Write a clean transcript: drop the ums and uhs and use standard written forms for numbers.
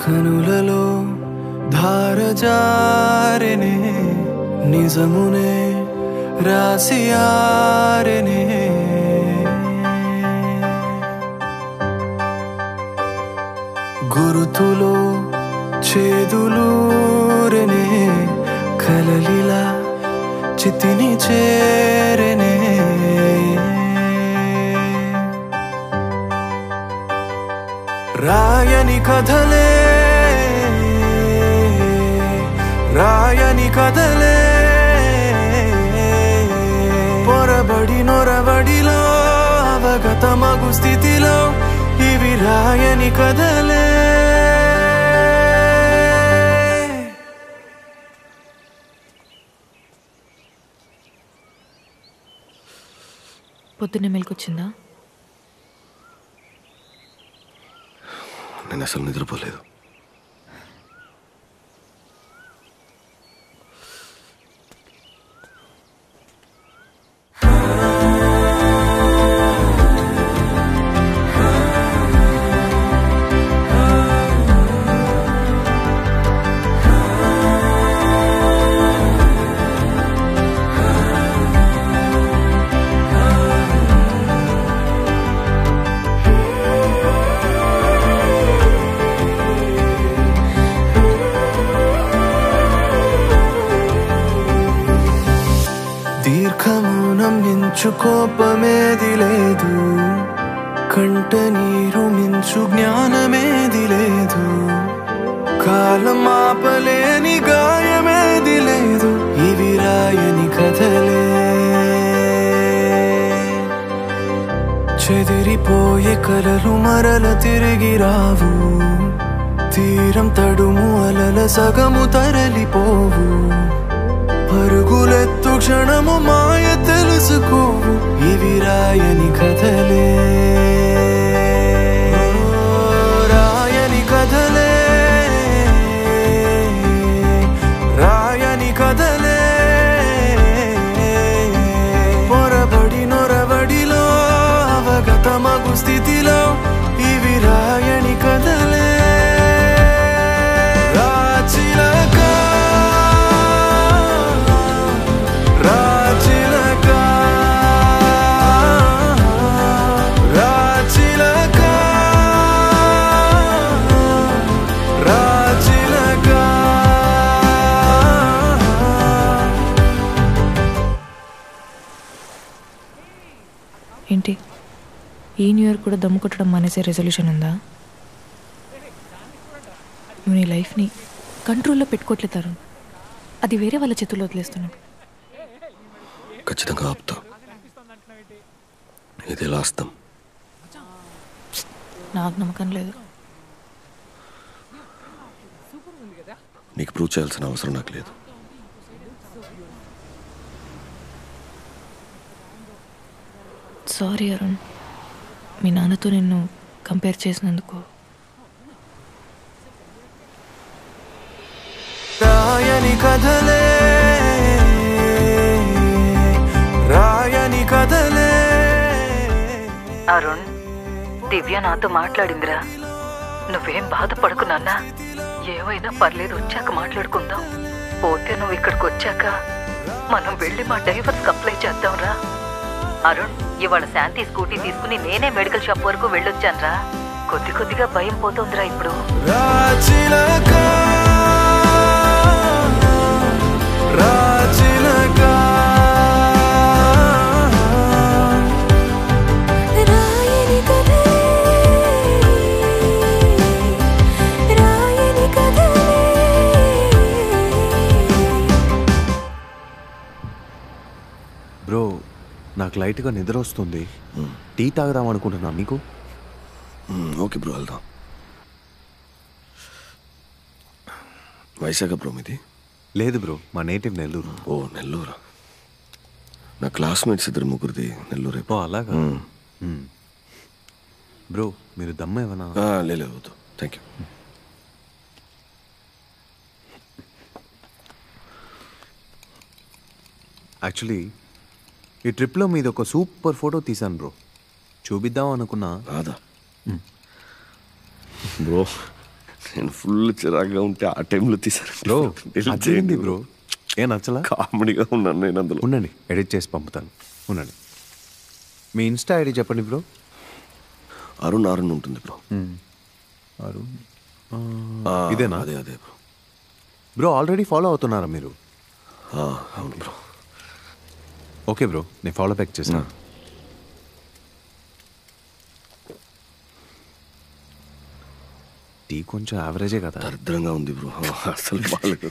కనులలో ధారజారెనే నిజమునే రాసియారెనే గురుతులో చేదులూరెనే కలలిలా చితిని చేరెనే రాయని కథలే రాయని కథలే పొరబడి నొరబడిలో అవగతమగు స్థితిలో ఇవి రాయని కథలే పొద్దున్నే మెలకొచ్చిందా? నేను అసలు నిద్రపోలేదు. దీర్ఘమౌనం మించు కోపమేది లేదు, కంట నీరు మించు జ్ఞానమేది లేదు, కాలం ఆపలేని గాయమేది లేదు. ఇవి రాయని కథలే చెదిరిపోయే కలలు మరల తిరిగి రావు, తీరం తడుము అలల సగము తరలిపోవు, పరుగులెత్తు క్షణము మాయ తెలుసుకోవు. ఇవి రాయని కథలే రాయని కథలే రాయని కథలే పొరబడి నొరబడిలో అవగతమగు స్థితిలో ఇవి రాయని కథలే ఏంటి ఈ న్యూ ఇయర్ కూడా దమ్ము కొట్టడం మానేసే రెజల్యూషన్ ఉందా? నువ్వు నీ లైఫ్ని కంట్రోల్లో పెట్టుకోవట్లేదు తరుణ్, అది వేరే వాళ్ళ చేతుల్లో వదిలేస్తున్నావు. ఖచ్చితంగా ఆపుతా. ఇది లాస్తం. నాకు నమ్మకం లేదు. నీకు ప్రూవ్ చేయాల్సిన అవసరం నాకు లేదు. సారీ అరుణ్, మీ నాన్నతో నిన్ను కంపేర్ చేసినందుకు. రాయని కథలే రాయని కథలే. అరుణ్, దివ్య నాతో మాట్లాడిందిరా. నువ్వేం బాధపడకు నాన్న, ఏమైనా పర్లేదు, వచ్చాక మాట్లాడుకుందాం. పోతే నువ్వు ఇక్కడికి వచ్చాక మనం వెళ్ళి మా డైవర్స్కి అప్లై చేద్దాంరా. అరుణ్, ఇవాళ శాంతి స్కూటీ తీసుకుని నేనే మెడికల్ షాప్ వరకు వెళ్ళొచ్చానురా. కొద్ది కొద్దిగా భయం పోతుందిరా ఇప్పుడు. బ్రో, నాకు లైట్గా నిద్ర వస్తుంది. టీ తాగదాం అనుకుంటున్నా. మీకు? ఓకే బ్రో, వెళ్దాం. వైశాఖ బ్రో మీది? లేదు బ్రో, మా నేటివ్ నెల్లూరు. ఓ నెల్లూరు. నా క్లాస్మేట్స్ ఇద్దరు ముగ్గురిది నెల్లూరు. ఓ అలాగా. బ్రో, మీరు దమ్మ ఏమన్నా? లేదు వద్దు, థ్యాంక్ యూ. యాక్చువల్లీ ఈ ట్రిప్లో మీది ఒక సూపర్ ఫోటో తీశాను బ్రో, చూపిద్దాం అనుకున్నా. రాదా బ్రో? నేను ఫుల్ చిరాగ్గా ఉంటే ఆ టైంలో తీసారు బ్రో అదేంది బ్రో ఏం నచ్చలా? కామెడీగా ఉన్నాను నేను అందులో. ఉండండి, ఎడిట్ చేసి పంపుతాను. ఉండండి. మీ ఇన్స్టా ఐడి చెప్పండి బ్రో. అరుణ్ అరుణ్ ఉంటుంది బ్రో. అరుణ్ ఇదేనా? అదే అదే బ్రో. బ్రో ఆల్రెడీ ఫాలో అవుతున్నారా మీరు? అవును బ్రో. ఓకే బ్రో, నేను ఫాలో బ్యాక్ చేశాను. టీ కొంచెం యావరేజే కదా. దరిద్రంగా ఉంది బ్రో, అసలు బాగాలేదు.